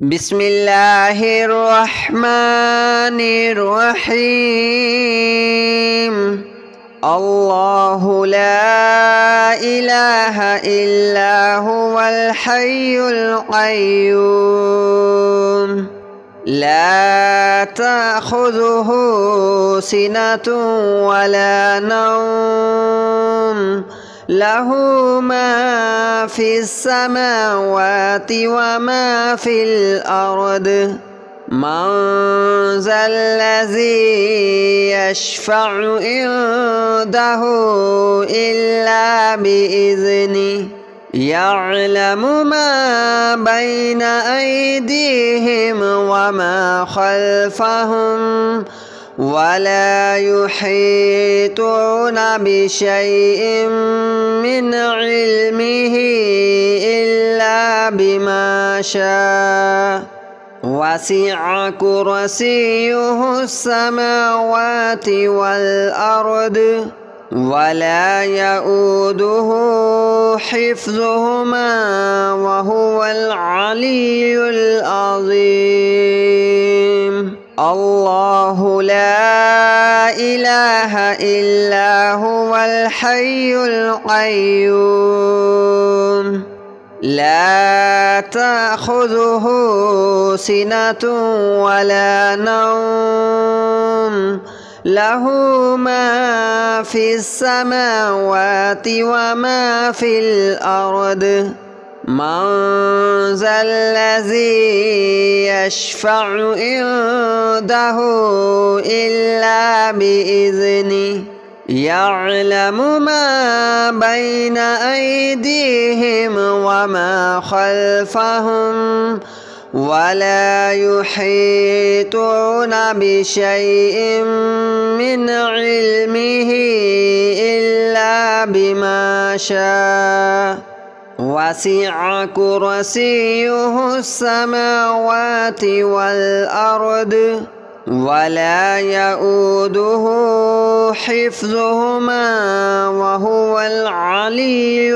بسم الله الرحمن الرحيم. الله لا إله إلا هو الحي القيوم لا تأخذه سنة ولا نوم له ما في السماوات وما في الأرض من ذا الذي يشفع عنده إلا بإذنه يعلم ما بين أيديهم وما خلفهم ولا يحيطون بشيء من علمه إلا بما شاء وسع كرسيه السماوات والأرض ولا يؤوده حفظهما وهو العلي العظيم. الله لا إله إلا هو الحي القيوم لا تأخذه سنة ولا نوم له ما في السماوات وما في الأرض من ذا الذي يشفع عنده إلا بإذنه يعلم ما بين أيديهم وما خلفهم ولا يحيطون بشيء من علمه إلا بما شاء وسع كرسيه السماوات والأرض ولا يؤوده حفظهما وهو العلي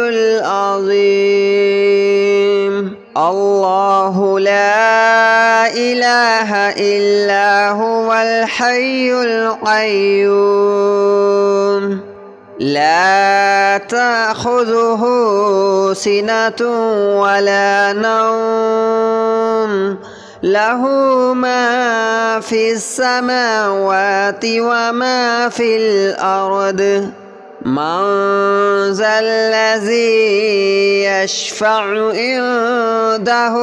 العظيم. الله لا إله إلا هو الحي القيوم لا تأخذه سنة ولا نوم له ما في السماوات وما في الأرض من ذا الذي يشفع عنده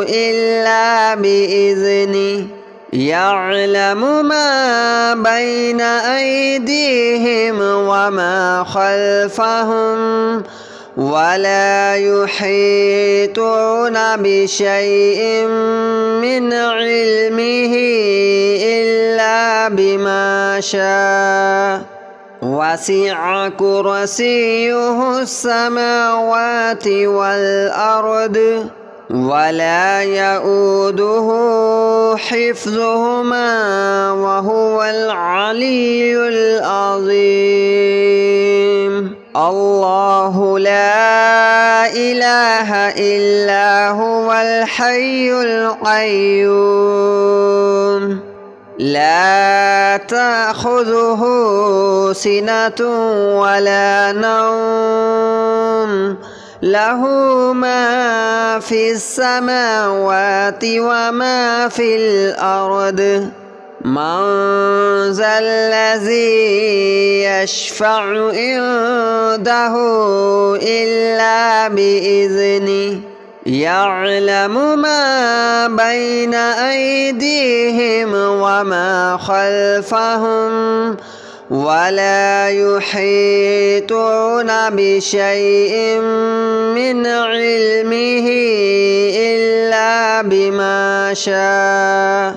إلا بإذنه يعلم ما بين أيديهم وما خلفهم ولا يحيطون بشيء من علمه إلا بما شاء وسع كرسيه السماوات والأرض ولا يؤوده حفظهما وهو العلي العظيم. الله لا إله إلا هو الحي القيوم لا تأخذه سنة ولا نوم له ما في السماوات وما في الأرض من ذا الذي يشفع عنده إلا بإذنه يعلم ما بين أيديهم وما خلفهم ولا يحيطون بشيء من علمه إلا بما شاء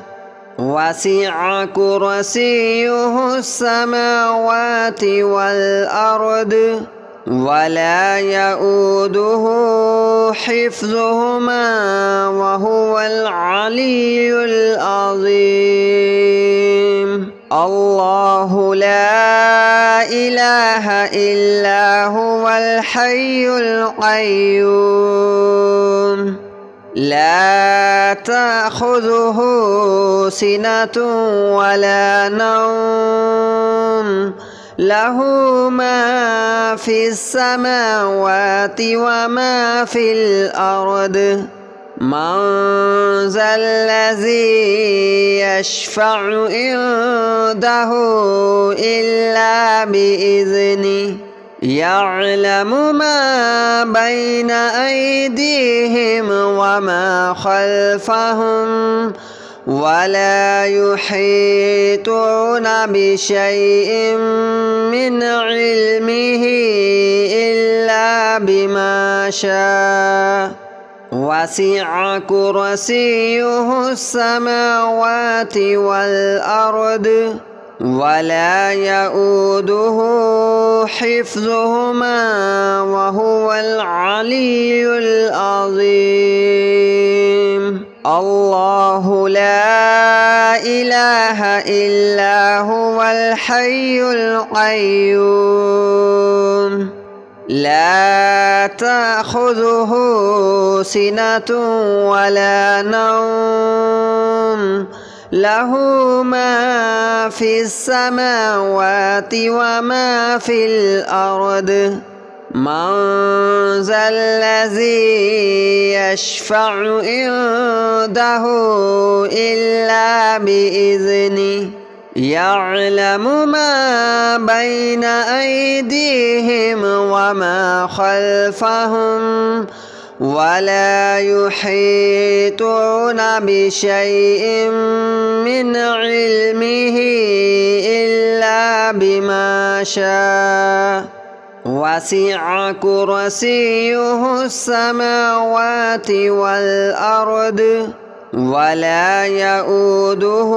وسع كرسيه السماوات والأرض ولا يؤوده حفظهما وهو العلي العظيم. الله لا إله إلا هو الحي القيوم لا تأخذه سنة ولا نوم له ما في السماوات وما في الأرض من ذا الذي يشفع عنده إلا بإذنه يعلم ما بين أيديهم وما خلفهم ولا يحيطون بشيء من علمه إلا بما شاء وسع كرسيه السماوات والأرض ولا يؤوده حفظهما وهو العلي العظيم الله لا إله إلا هو الحي القيوم لا تأخذه سنة ولا نوم له ما في السماوات وما في الأرض من ذا الذي يشفع عنده إلا بإذنه يعلم ما بين أيديهم وما خلفهم ولا يحيطون بشيء من علمه إلا بما شاء وسع كرسيه السماوات والأرض ولا يؤوده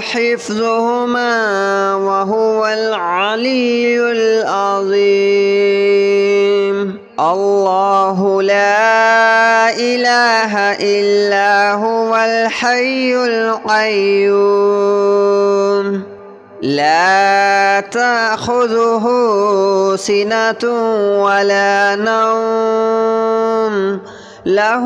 حفظهما وهو العلي العظيم الله لا إله إلا هو الحي القيوم لا تأخذه سنة ولا نوم له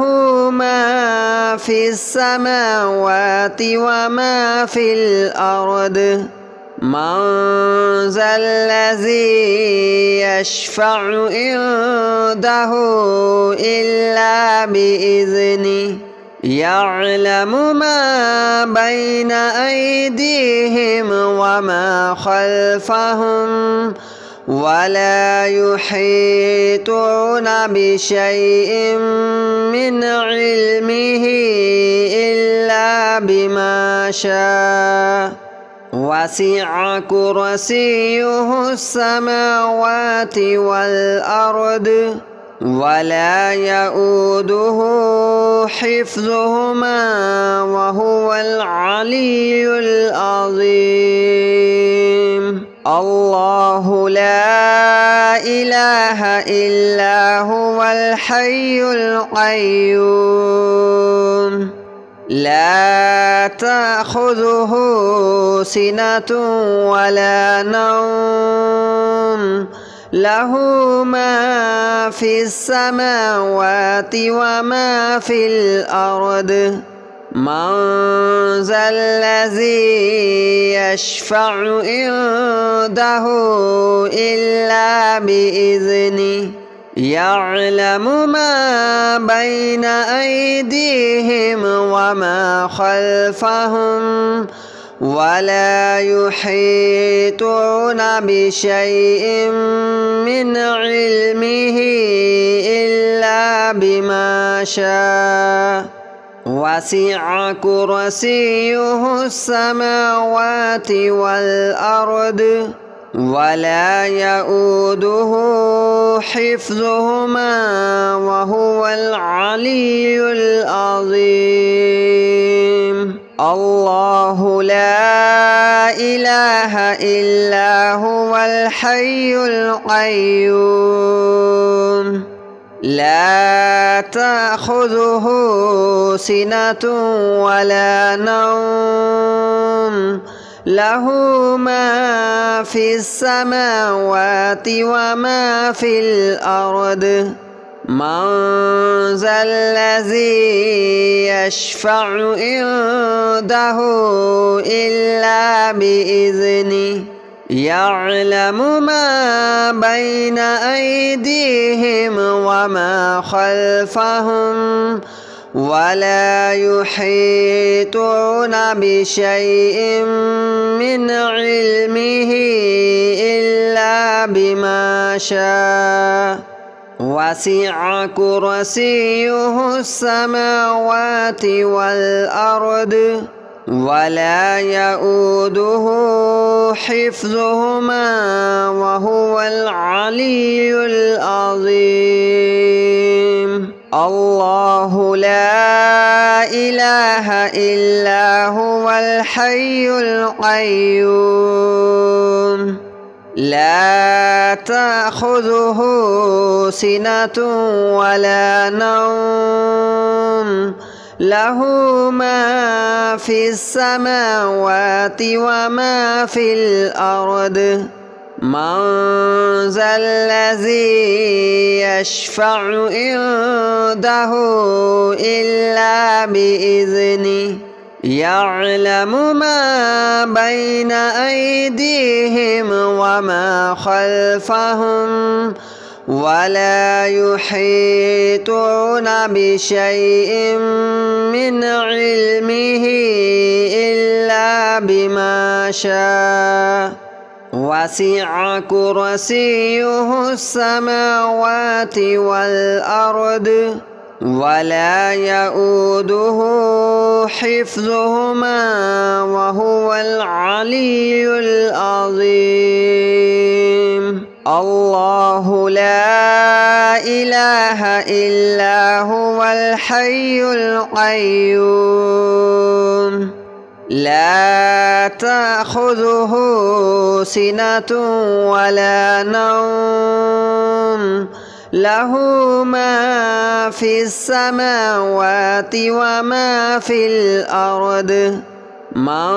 ما في السماوات وما في الأرض من ذا الذي يشفع عنده إلا بإذنه يعلم ما بين أيديهم وما خلفهم ولا يحيطون بشيء من علمه إلا بما شاء وسع كرسيه السماوات والأرض ولا يؤوده حفظهما وهو العلي العظيم الله لا إله إلا هو الحي القيوم لا تأخذه سنة ولا نوم له ما في السماوات وما في الأرض من ذا الذي يشفع عنده إلا بإذنه يعلم ما بين أيديهم وما خلفهم ولا يحيطون بشيء من علمه إلا بما شاء وسع كرسيه السماوات والأرض ولا يؤوده حفظهما وهو العلي العظيم الله لا إله إلا هو الحي القيوم لا تأخذه سنة ولا نوم له ما في السماوات وما في الأرض من ذا الذي يشفع عنده إلا بإذنه يعلم ما بين أيديهم وما خلفهم ولا يحيطون بشيء من علمه إلا بما شاء وسع كرسيه السماوات والأرض ولا يؤوده حفظهما وهو العلي العظيم الله لا إله إلا هو الحي القيوم لا تأخذه سنة ولا نوم له ما في السماوات وما في الأرض من ذا الذي يشفع عنده إلا بإذنه يعلم ما بين أيديهم وما خلفهم ولا يحيطون بشيء من علمه إلا بما شاء وسع كرسيه السماوات والأرض ولا يؤوده حفظهما وهو العلي العظيم الله لا إله إلا هو الحي القيوم لا تأخذه سنة ولا نوم له ما في السماوات وما في الأرض من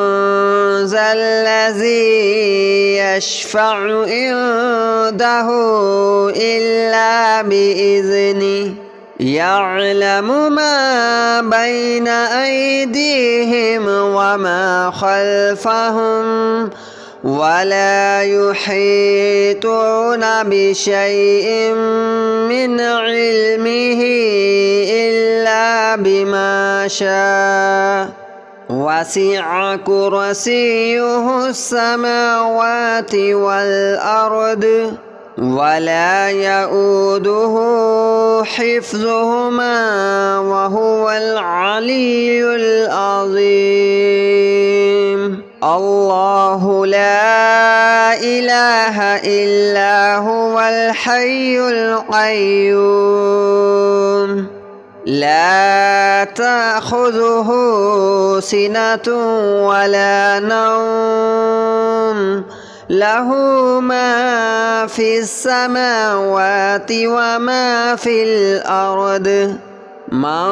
ذا الذي يشفع عنده إلا بإذنه يعلم ما بين أيديهم وما خلفهم ولا يحيطون بشيء من علمه إلا بما شاء وسع كرسيه السماوات والأرض ولا يؤوده حفظهما وهو العلي العظيم الله لا إله إلا هو الحي القيوم لا تأخذه سنة ولا نوم له ما في السماوات وما في الأرض من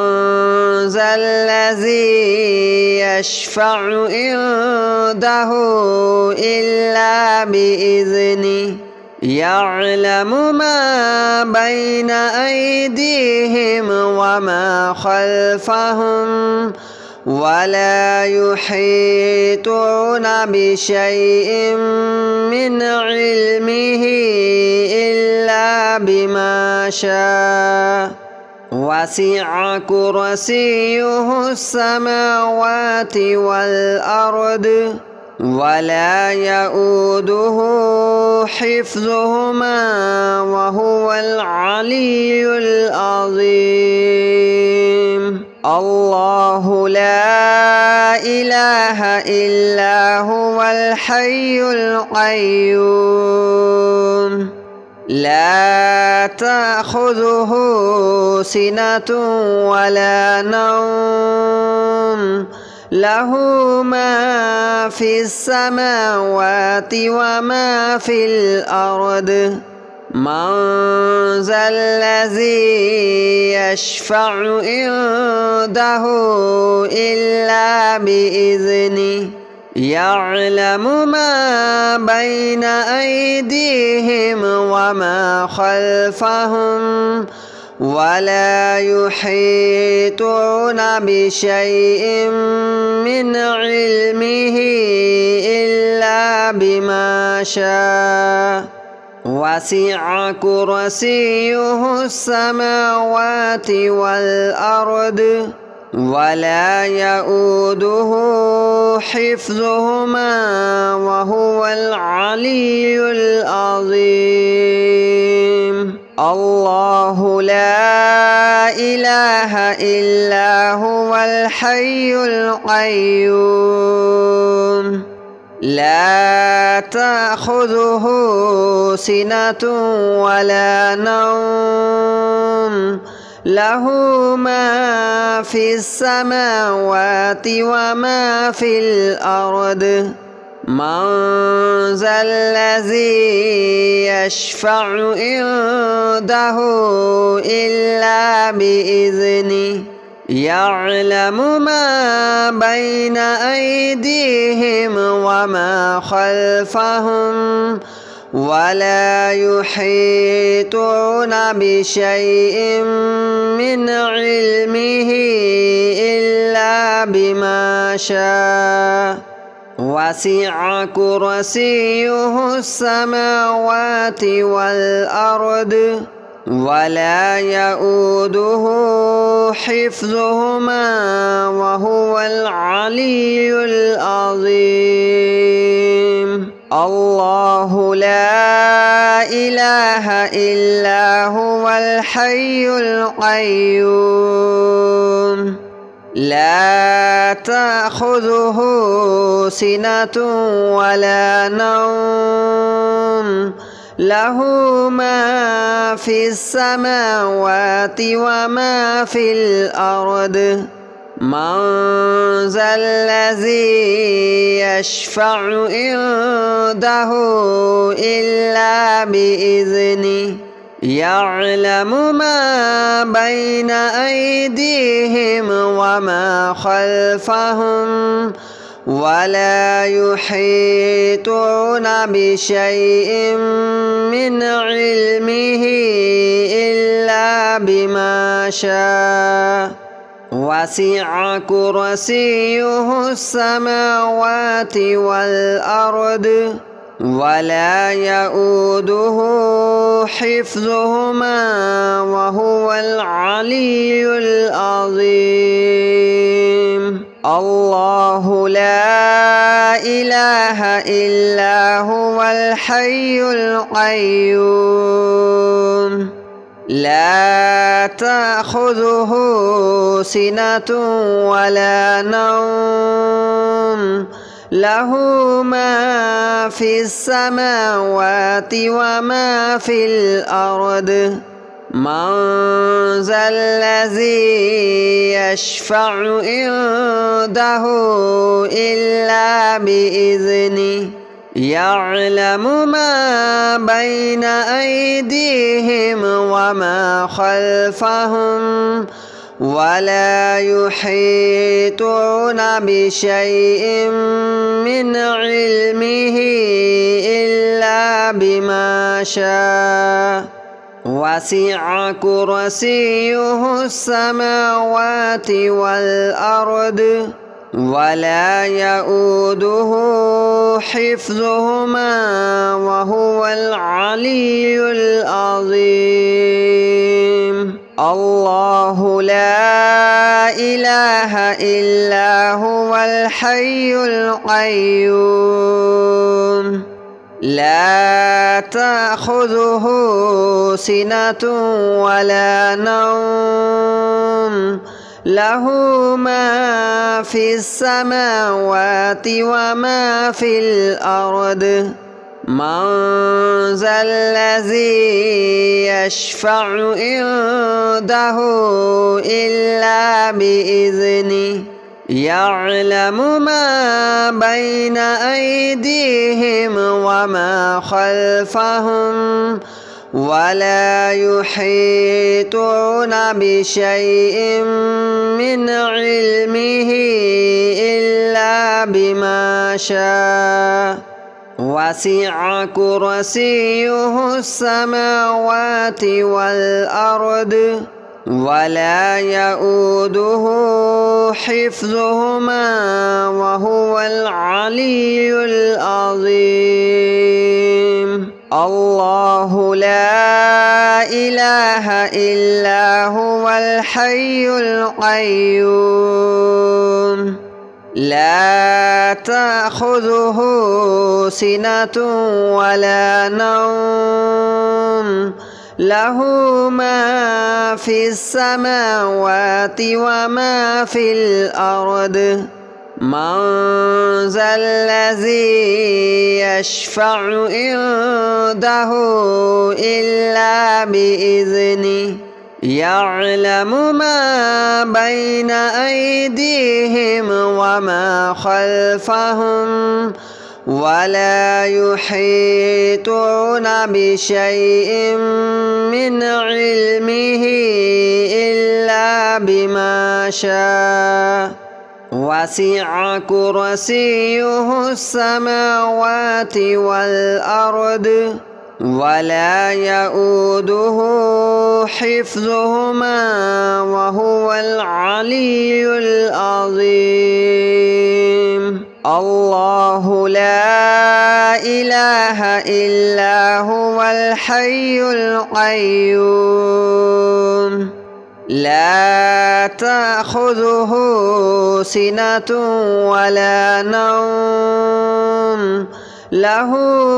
ذا الذي يشفع عنده إلا بإذنه يعلم ما بين أيديهم وما خلفهم ولا يحيطون بشيء من علمه إلا بما شاء وسع كرسيه السماوات والأرض ولا يؤوده حفظهما وهو العلي العظيم الله لا إله إلا هو الحي القيوم لا تأخذه سنة ولا نوم له ما في السماوات وما في الأرض من ذا الذي يشفع عنده إلا بإذنه يعلم ما بين أيديهم وما خلفهم ولا يحيطون بشيء من علمه إلا بما شاء وسع كرسيه السماوات والأرض ولا يؤوده حفظهما وهو العلي العظيم الله لا إله إلا هو الحي القيوم لا تأخذه سنة ولا نوم له ما في السماوات وما في الأرض من ذا الذي يشفع عنده إلا بإذنه يعلم ما بين أيديهم وما خلفهم ولا يحيطون بشيء من علمه إلا بما شاء وسع كرسيه السماوات والأرض ولا يؤوده حفظهما وهو العلي العظيم الله لا إله إلا هو الحي القيوم لا تأخذه سنة ولا نوم له ما في السماوات وما في الأرض من ذا الذي يشفع عنده إلا بإذنه يعلم ما بين أيديهم وما خلفهم ولا يحيطون بشيء من علمه إلا بما شاء وسع كرسيه السماوات والأرض ولا يؤوده حفظهما وهو العلي العظيم الله لا إله إلا هو الحي القيوم لا تأخذه سنة ولا نوم له ما في السماوات وما في الأرض من ذا الذي يشفع عنده إلا بإذنه يعلم ما بين أيديهم وما خلفهم ولا يحيطون بشيء من علمه إلا بما شاء وسع كرسيه السماوات والأرض ولا يؤوده حفظهما وهو العلي العظيم الله لا إله إلا هو الحي القيوم لا تأخذه سنة ولا نوم له ما في السماوات وما في الأرض من ذا الذي يشفع عنده إلا بإذنه يعلم ما بين أيديهم وما خلفهم ولا يحيطون بشيء من علمه إلا بما شاء وسع كرسيه السماوات والأرض ولا يؤوده حفظهما وهو العلي العظيم. الله لا إله إلا هو الحي القيوم لا تأخذه سنة ولا نوم له ما في السماوات وما في الأرض من ذا الذي يشفع عنده إلا بإذنه يعلم ما بين أيديهم وما خلفهم ولا يحيطون بشيء من علمه إلا بما شاء وسع كرسيه السماوات والأرض ولا يؤوده حفظهما وهو العلي العظيم. الله لا إله إلا هو الحي القيوم لا تأخذه سنة ولا نوم له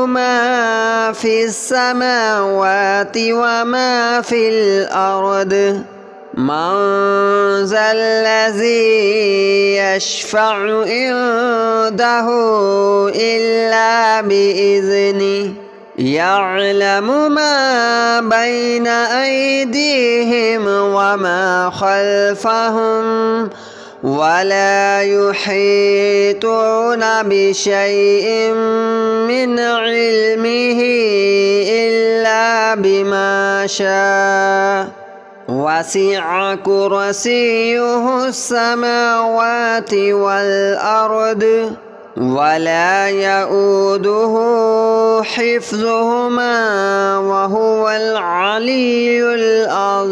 ما في السماوات وما في الأرض من ذا الذي يشفع عنده إلا بإذنه يعلم ما بين أيديهم وما خلفهم ولا يحيطون بشيء من علمه إلا بما شاء وسع كرسيه السماوات والأرض ولا يؤوده حفظهما وهو العلي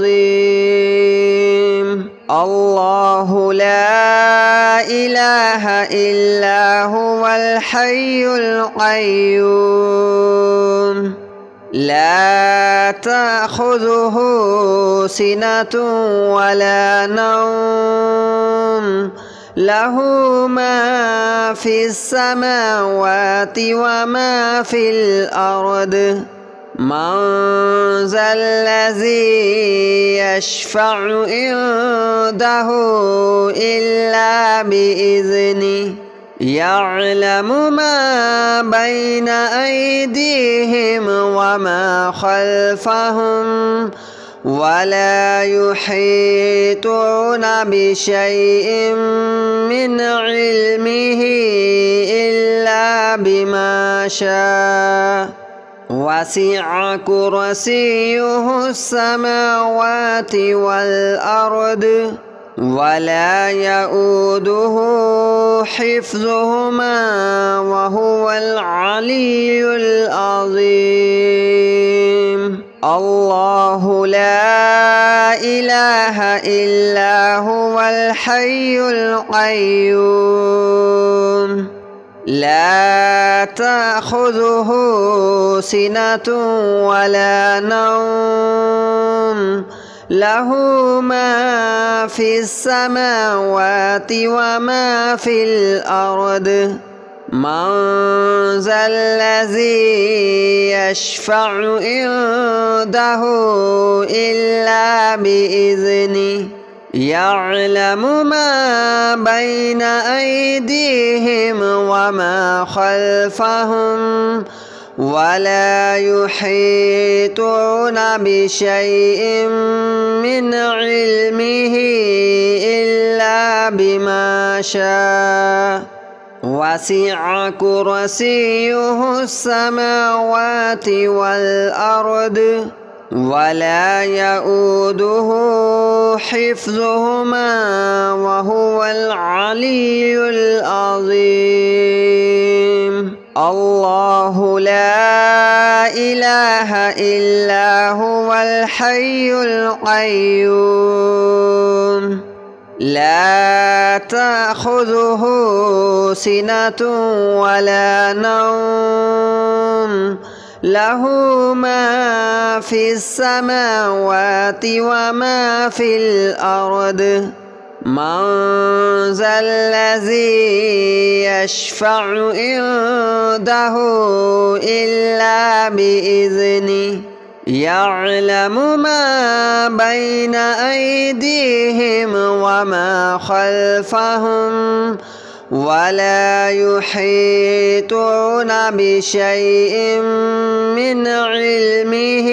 العظيم. الله لا إله إلا هو الحي القيوم لا تأخذه سنة ولا نوم له ما في السماوات وما في الأرض من ذا الذي يشفع عنده إلا بإذنه يعلم ما بين أيديهم وما خلفهم ولا يحيطون بشيء من علمه إلا بما شاء وسع كرسيه السماوات والأرض ولا يؤوده حفظهما وهو العلي العظيم. الله لا إله إلا هو الحي القيوم لا تأخذه سنة ولا نوم له ما في السماوات وما في الأرض من ذا الذي يشفع عنده إلا بإذنه يعلم ما بين أيديهم وما خلفهم ولا يحيطون بشيء من علمه إلا بما شاء وسع كرسيه السماوات والأرض ولا يؤوده حفظهما وهو العلي العظيم. الله لا إله إلا هو الحي القيوم لا تأخذه سنة ولا نوم له ما في السماوات وما في الأرض من ذا الذي يشفع عنده إلا بإذنه يعلم ما بين أيديهم وما خلفهم ولا يحيطون بشيء من علمه